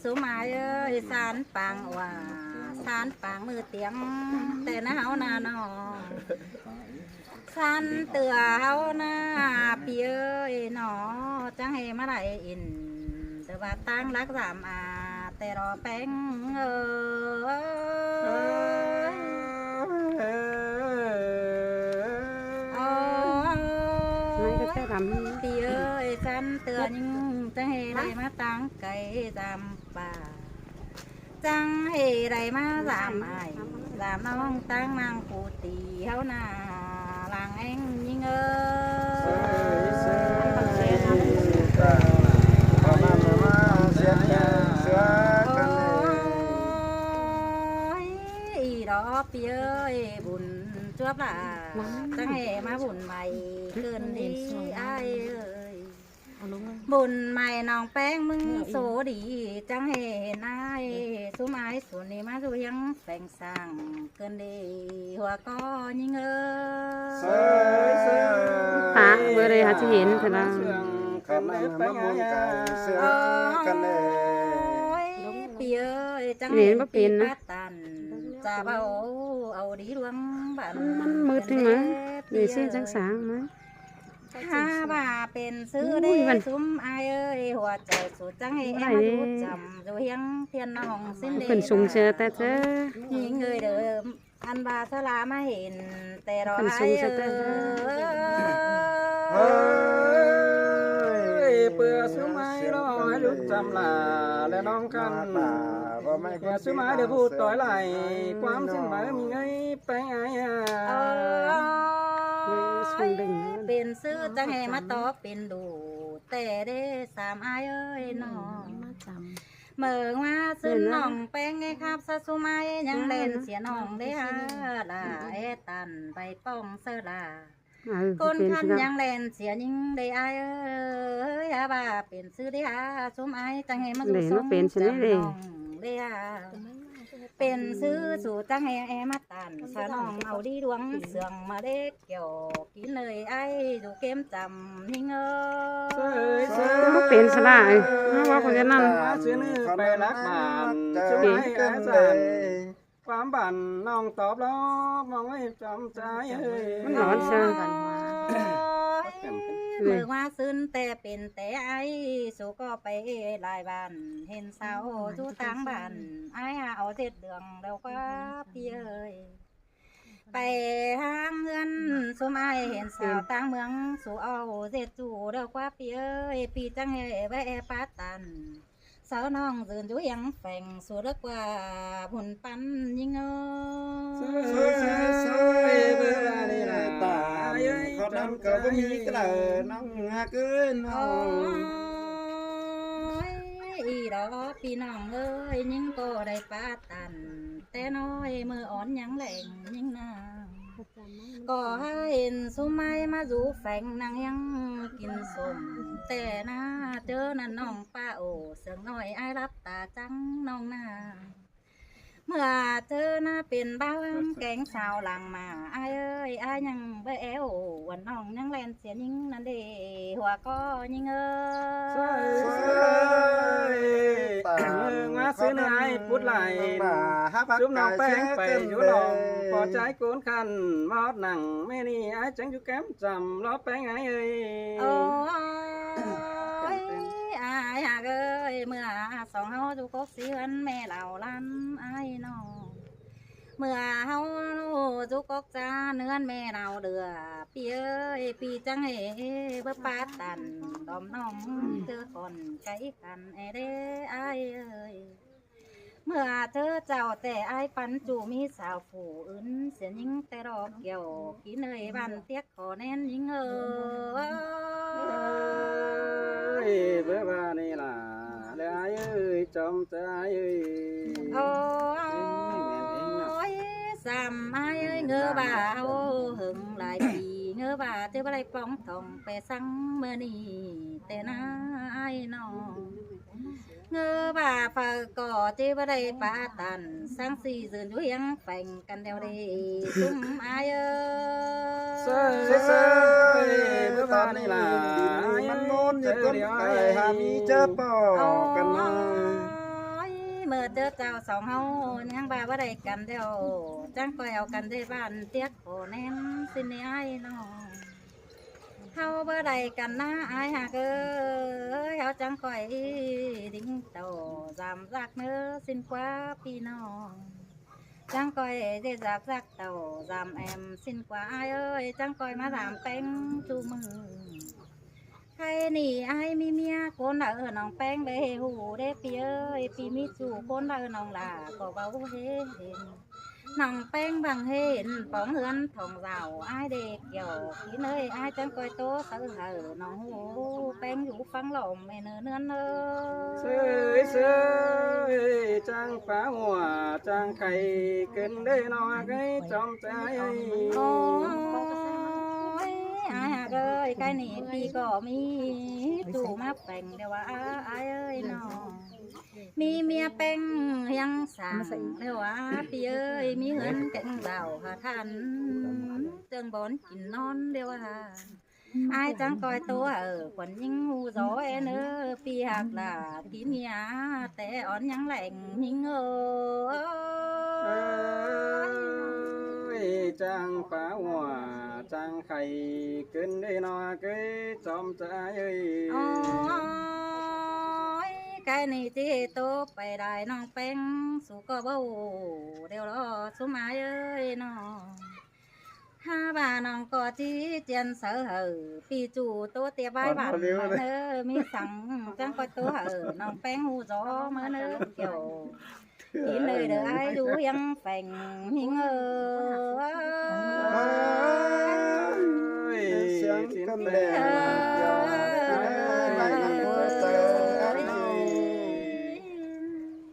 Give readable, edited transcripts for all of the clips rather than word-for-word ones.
สุหมายเอ้ยสารปางว่าสารปางมือเตียงแต่หนาวหน้าน้องสันเตือเฮาหน้าพี่เอ้ยหนอจังให้มาไหลอินแต่ว่าตั้งรักสามแต่รอแป้งเอ้ยไม่ก็แค่ทำพี่เอ้ยสันเตือยิ่งจังให้ได้มาตั้งไก่จำป่าจังให้ได้มาสามไอ้สามน้องตั้งนางปูตีเฮาหน้าลางเอ็งยิ่งเอ้ยดอกพี่เอ้ยบุญจวบล่ะจังให้มาบุญใหม่เกินดีไอ้เอ้ยบุญใหม่น้องแป้งมึงโสดีจังให้นายสุไม้สุนีมาสุยังแฝงสั่งเกินดีหัวก็ยิ่งเอ้ยตาเมื่อไรหาที่เห็นเถอะนะ กันเลยไปไงเสือกันเลย พี่เอ้ยจังให้ปีปัดตันจะเอาดีดวงบัน มันมืดถึงมั้ยนี่เส้นจังสางมั้ย ถ้าว่าเป็นซื้อได้ซุ้มอายเอ้ยหัวใจสุดจังให้แอมรู้จำดูเฮียงเทียนน้องสิ้นเดือน เพิ่นสูงเสือแต่เธอ ยิงเอ้ยเดิมอันบาสลามาเห็นแต่รอ เพิ่นสู อาง ย เสือแต่ เฮ้ย เปื่อซื้อไม้รอให้ลุกจำลาและน้องกันเปื่อซื้อไม้เดี๋ยวพูดต่อยไหลความสิ้นหมายมีไงไปไงเป็นซื้อจังให้มาตอกเป็นดูแต่ได้สามอายเอ้ยน้องเมื่อว่าซื้อน้องแป้งไงครับซาสุไม้ยังเล่นเสียน้องได้ฮะลาเอตันใบป้องเสลาคนคันยังเล่นเสียยิ่งได้อายเอ้ยอาบ่าเป็นซื้อได้ฮะสุไม้จังให้มาดูสองจังน้องได้ฮะเป็นซื้อสู่จังให้แอมาตันสน้องเอาดีดวงเสื่องมาเด็กเกี่ยวกินเลยไอ้ดูเกมจำนิ่งเอ้ย มันเป็นสลายว่าคนจะนั่น ซื้อนื้อไปรักบ้านซื้อไม้แอสันความบันน้องตอบแล้วมองให้จำใจมันร้อนเชียว เมื่อว่าซึ้นแต่เป็นแต่ไอ้สูก็ไปหลายบ้านเห็นสาวสู่ต่างบ้านไอ้เอาเจ็ดเดืองแล้วก็พี่เอ้ยไปห้างเงินสมัยเห็นสาวต่างเมืองสู่เอาเจ็ดจู่แล้วก็พี่เอ้ยพี่จังให้ไว้ปาตันสาวน้องตื่นอยู่ยังแฝงสู่เลิกว่าผลปันยิ่งเอ้ยเบื่อนี่แหละตาเขาดำก็มีกระน้องเกินเอาอีดอกพี่น้องเอ้ยยิ่งก็ได้ปาตันแต่น้อยมืออ่อนยังแหลงยิ่งนาก็ให้เห็นสุไม้มาอยู่แฝงนางยังกินสมแต่น่าเจอนั่นน้องป้าโอเสียงน้อยไอ้รับตาจังน้องนาเมื่อเจอหน้าเป็นบ้านแกงสาวหลังมาไอ้เอ้ยไอ้ยังเบอแอววันน้องยังแลนเสียยิ่งนั่นเดหัวก็ยิ่งเอ้ยมาซื้อเนื้อให้พุดไหลจุ่มน้องแป้งไปอยู่ลองปอใจโกนคันมอดหนังแม่นี่ไอ้จังอยู่แก้มจำล้อแป้งไงเอ้ยโอ้ยไอ้หากเอ้ยเมื่อสองเฮาจุกกเสียนแม่เหล่าลันไอ้น้องเมื่อเฮาจุกกจ้าเนื้อแม่เราเดือพี่เอ้ยพี่จังเอ๋เบ่ปาตันดอมน้องเจอคนไก่กันไอ้เด้ไอ้เอ้ยเมื่อเธอเจ้าแต่ไอ้ปันจูมีสาวผู้อื่นเสียยิ่งแต่รอเกี่ยวกินเอ้ยบันเตียกขอแน่นยิ่งเบื่อบ้านี่ล่ะเลยเอ้ยจอมใจเอ้ยโอ้ยสามไอ้เอ้ยเงือบ่าวหึงหลายปีเงือบ่าเจ้าอะไรป้องทองไปสั่งเมื่อนี้แต่น้าไอ้น้องเงือบ่าฝากก่อเจ้าอะไรปาตันสั่งสี่สื่นอยู่ยังแฝงกันเดียวดีซุ่มไอ้เอ้ยเบื่อบ้านี่ล่ะมันโมนอยู่ต้นไก่หามีเจ้าป่อกันมา เจ้าสองเฮายังบ่าบ่ได้กันเดียวจังก็เอากันได้บ้านเตียกโอแนมสิไอ้น้องเฮาบ่ได้กันนะอายหากเฮาจังก่อยดิ้งโตจำรักเนื้อสิ้นกว่าพี่น้องจังก่อยได้รักโตจำแอมสิ้นกว่าอายจังก่อยมาถามแต่งจูมือใครนี่อายมีเมียคนน้องแป้งได้หูได้ปีปีมีจู่คนน้องล่ะก็เบาเห็นน้องแป้งบังเห็นป้องเฮือนทองเสาอายเด็กเกี่ยวพี่เนยอายจังก่อยโตน้องหูแป้งอยู่ฟังหล่อมไม่เนื้อเสยเสยจังฟ้าหัวจังไข่เกินได้นอไก่จอมใจโอ้ยอายเอ้ยไก่นี่พี่ก็มีจู่มาแป้งเดี๋ยวว่าอายเอ้ยน้องมีเมียแป้งยังสั่งเดี๋ยวว่าพี่เอ้ยมีเงินแก่งเบาค่ะท่านเตืองบอนกินนอนเดี๋ยวว่าai chẳng coi tôi ở quần nhưng ngu gió em ơ phi hạt là kín nhà té ón nhắn lạnh nhưng ơi trang phá hòa trang khay kinh đi nó cái chom trái ơi ôi cái này thì tôi phải đài non pen su có bầu đều đó số mai ơi nó ha bàน้องก็ที่เจียนเสือเหอปีจูตัวเตี้ยใบบ้านมาเนอมีสังจังก็ตัวเหอน้องแป้งหูจอมาเนอเกี่ยวกินเลยเด้อไอ้ดูยังแฝงหิงเสียงกันแดง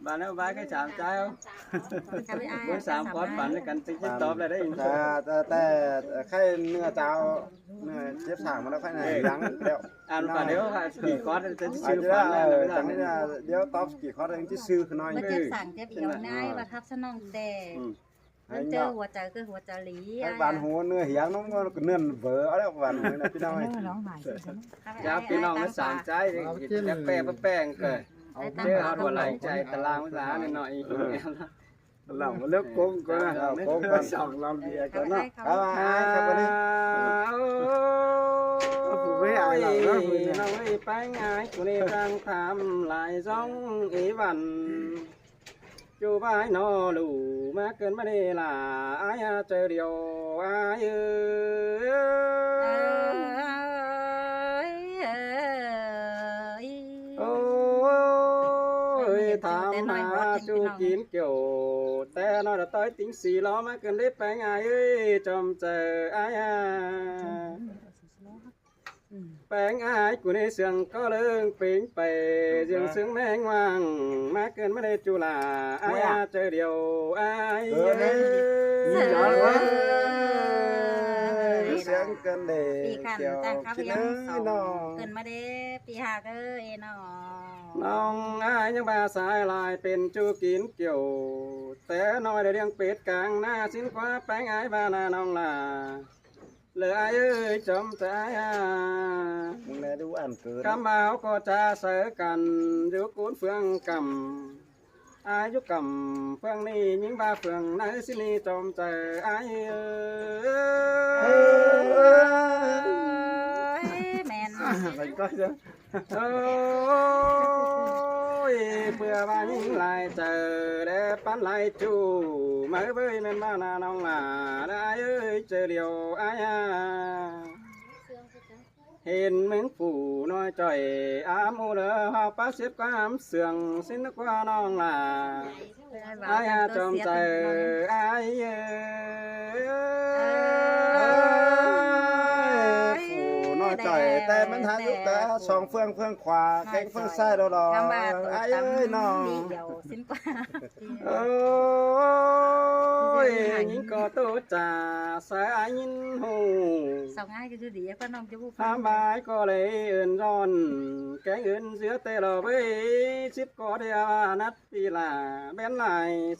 bà nói ba cái chạm trai không? Bữa sáng con bắn thì cần tính tốt là đấy. แต่แค่เนื้อเจ้าเนื้อเจ็บสางมันแล้วค่อยไหนล้างแล้ว À phải nếuกี่คอร์สจะซื้อ ฟั ฟั น น แล้ แล้ว ว จากนี้เดี๋ยวตอบกี่คอร์สเองที่ซื้อขึ้นหน่อย มาเจ็บสั่งเจ็บเอียวง่ายว่าทับสนองแต่มันเจอหัวใจคือหัวใจหลี บานหัวเนื้อเหี่ยงน้องก็เนื้อเบอเอาแล้วบานหัวนะพี่น้อง จะพี่น้องมาสามใจจะแป้งแป้งเกิดเจอเขาหัวไหลใจตารางภาษาหน่อยหลังเลือกโกงก็นะโกงก็สองลำเดียกันนะครับวันนี้ผมไม่อายหรอกนะคุณน้องไอ้ไปง่ายคุณนี่ตั้งทำลายจ้องอีวันจูบ้านนอลูมาเกินมาได้ล่ะอายเจอเดียวอายถามหาจูกินเกี่ยวแต่น้อยแต่ต้อยติ้งสีล้อมาเกินได้ไปไงเอ้ยจอมเจออายแปลงอายกูในเสียงก็เลื่องปิงไปเสียงซึ้งแมงวังมาเกินไม่ได้จุฬาอายเจอเดียวอายเสียงกันเด็ก ปีขันจังครับยังสองเกินมาเด้ปีหากเอ้ยน้องน้องอายยังบาสายลายเป็นจูกินเกี่ยวแต่น้อยได้เรียงเป็ดกลางหน้าสิ้นกว่าแป้งอายบานาน้องลาเหลือเอ้ยจอมใจมึงแลดูอ่านเกินกำเมาก็จะเสือกันอยู่กุนเฟืองกำอายุกำเฟืองนี้ยิงบาเฟืองในสินีจอมใจอายแมนไปก็จะโอ้ยเพื่อว่ายิงลายเจอเด้ปั้นลายจูมาเว้ยแม่นบ้านาน้องลาได้เอ้ยเจอเดียวอายเห็นมึงผู้น้อยจ่อยอามูเด้อหาป้าเสียบความเสื่องสิ้นกว่าน้องลาอายจอมใจอายจ่อยแต่มันหายุแต่สองเฟืองขวาแข้งเฟืองซ้ายดอกไอ้เอ้ยน้องเดี๋ยวสิ้นกว่าโอ้ยยิงก็โตจ่าสายยินหูสองง่ายก็คือดีก็น้องจะพูดทำบายก็เลยเอื่นร้อนแกงอื่นเสือเตะเราไปชิบก็เดียวนัดปีลาเบนไหล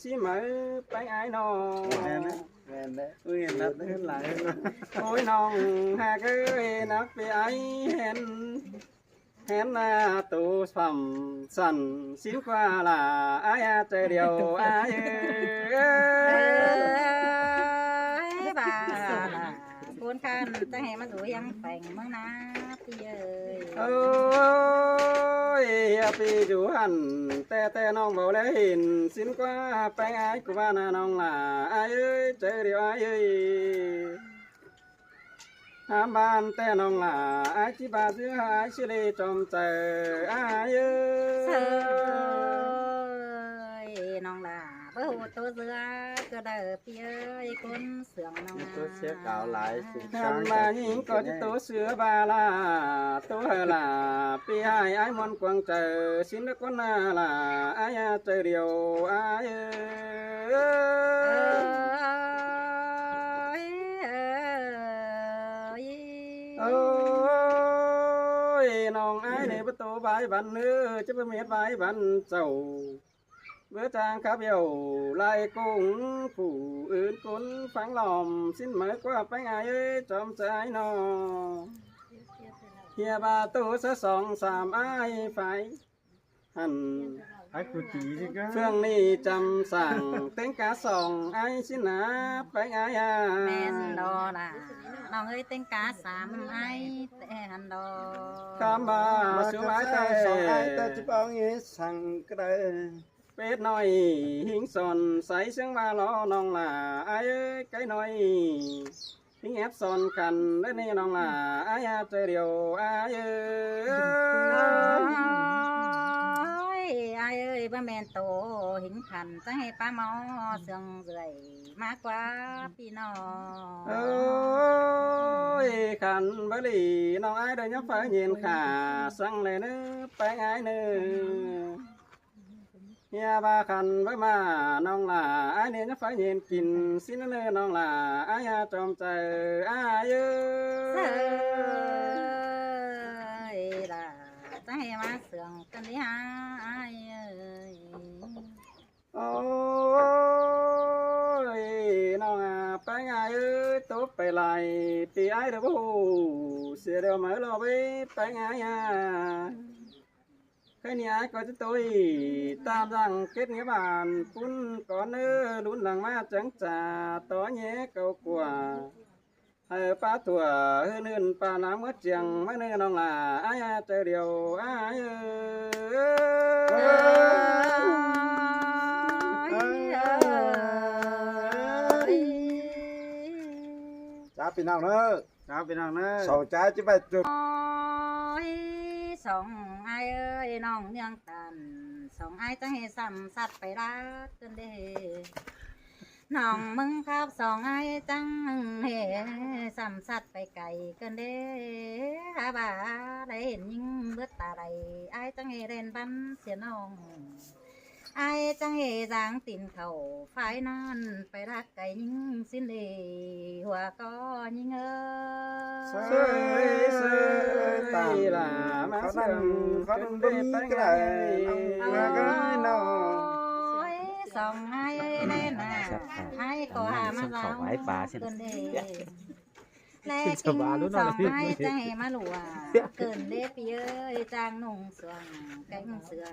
ชิมือไปไอ้น้องแม่เนี่ยอุ้ยนัดขึ้นหลายโอ้ยน้องหากเอ้ยนักไปไอ้เห็น hén tu phẩm sẵn xin qua là ai chơi điều ai bà là cuốn khăn ta hè mà rủi ăn phèn măng ná pi ơi ôi pi chủ hẳn te nong vào lấy hình xin qua phải ai của ba nong là ai ơi chơi điều ai ơi ham ban te nong là ai chỉ ba giữa ai chỉ đi trong trời ai ơi nong là với hồ tô dưa cơ đờ pi ơi cuốn sườn nong tôi sẽ cạo lại ham mà những có chỉ tố sữa ba là tố hờ là pi hai ai mòn quăng trời xin được con là ai trời điều ai ôi nong ai này bắt tổ vài bạn nữa chứ không biết vài bạn giàu bữa trang khá biểu lại cũng phủ ướn cuốn phán lòng xin mở qua bánh ai ơi trong trái nó kia bà tổ sẽ sòng sàm ai phải hẳn ai của chị chứ cơ phương ni chăm sàng tiếng cá sòng ai xin nạp bánh ai à men đò là nong ơi tên cá sám ai tệ hẳn đò cam bà xuống mái ai ta tay chỉ bao nhiêu sang cái đây biết nói hiến son sấy sáng ba lo non là ai ơi cái nói hiến ép son cành đấy nè non là ai chơi điều ai ai ơi ba men tổ hình khăn ta hay ba mò sương rưỡi má quá pi nò ôi khăn bởi lì non ai đời nhóc phải nhìn khả sang này nữa phải ai nữa nhà ba khăn với mà non là ai nên phải nhìn kín xin nó non là ai trong trời ai ơi là ta hay má sương cần đi ha ai ơi ôi non phải ai ơi tốt phải lại thì ai được bố sẽ đều mở lo với phải ai cái này có cho tôi tam rằng kết nghĩa bàn phun có nơ đun làng ma trắng trà tó nhé câu quả hay ba tuổi hơn hơn ba nám mất chẳng mấy nơi non là ai chơi điều ai cha bên nào nữa sao bên nào nữa sầu trái chứ phải chụp song ai ơiน้องเนืองตันสองไอ้จะให้ซ้ำสัตว์ไปรักกันเด้น้องมึงครับสองไอ้จังให้ซ้ำสัตว์ไปไกลกันเด้หาบ่าได้เห็นยิ่งเบิดตาใดไอ้จังให้เล่นบันเสียน้องไอ้จังให้จางตินเขาฝ่ายนั้นไปรักไก่ยิ่งสิ้นเดหัวก็ยิ่งtây là má sườn khó đừng đi cái này cái nào song hai đây nè hai có hà mà giáo cơn đê lẽ kinh song hai tay mà lụa cơn đê pi ơi trang nung xuồng cánh sữa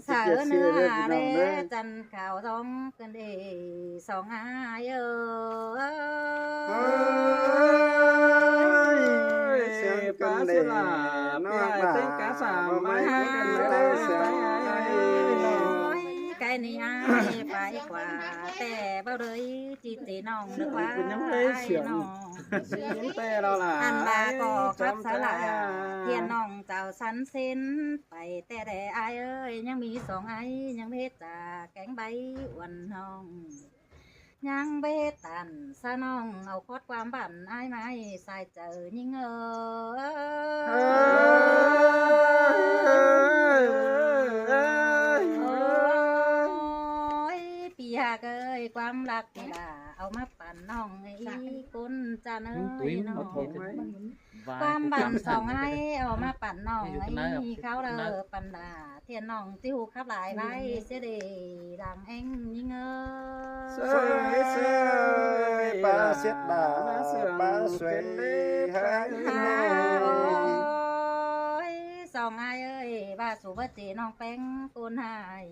sợ nữa đê chân khảo rong cơn đê song hai ơi cá sẽ là nó tên cá sàm mai cái này ai phải quảแต่bao đời chỉ tì nòng được quá ai nòng anh bà có khắp xã là thiên nòng chào sắn xin phảiแต่แต่ai ơi ยังมีสองไอ้ยังเพชรจากแกงใบอ้วนนองยังเบตันสะน้องเอาคอดความบั่นไอ้ไม้ใส่เจอยิ่งปีหากเอ้ยความรักนี่ล่ะเอามาปั่นน้องไอ้คนจะเนยน้องความบั่นสองไอ้เอามาปั่นน้องไอ้เขาเด้อปั่นดาเทียนน้องติ้วขับหลายไว้เสียดีดังเอ็งยิ่งba xiết đà ba xuề hai องอายเอ้ยว่าสู่บ่จีน้องแป้งปูนหาย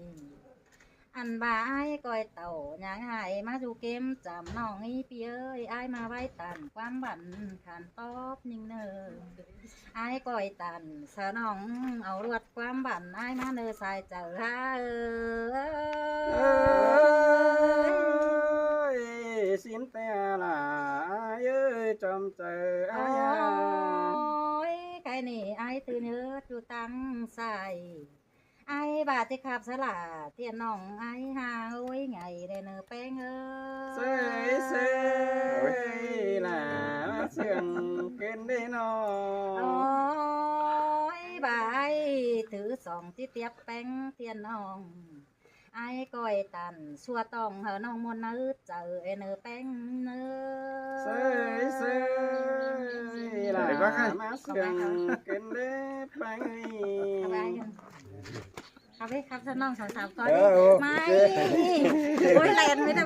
อันบ่าอายก้อยเต่าอย่างหายมาสู่เกมจำน้องอีพี่เอ้ยอายมาไว้ตันความบันขันตอบนิ่งเนออายก้อยตันสะน้องเอารวดความบันอายมาเนอสายเจอฮาสินแต่ละเอ้ยจำเจอ โอ้ยใครนี่อายตื่นเนื้ออยู่ตั้งใส่ไอ้บาดที่ขับสลาเทียนน้องไอ้หาโอ้ยไงได้เนอแป้งเสยเสยล่ะเสียงเกินได้นอ โอ้ยบายถือสองที่เตียบแป้งเทียนน้องไอ้ก้อยตันสัวต้องเหอน้องมนนื้เจอไอ้เนอแป้งเนอ เสยเสยล่ะมาเสียงเกินได้ไป ครับพี่ครับท่านน้องสาวๆก่อนไม่โอ้ยแลนไม่ได้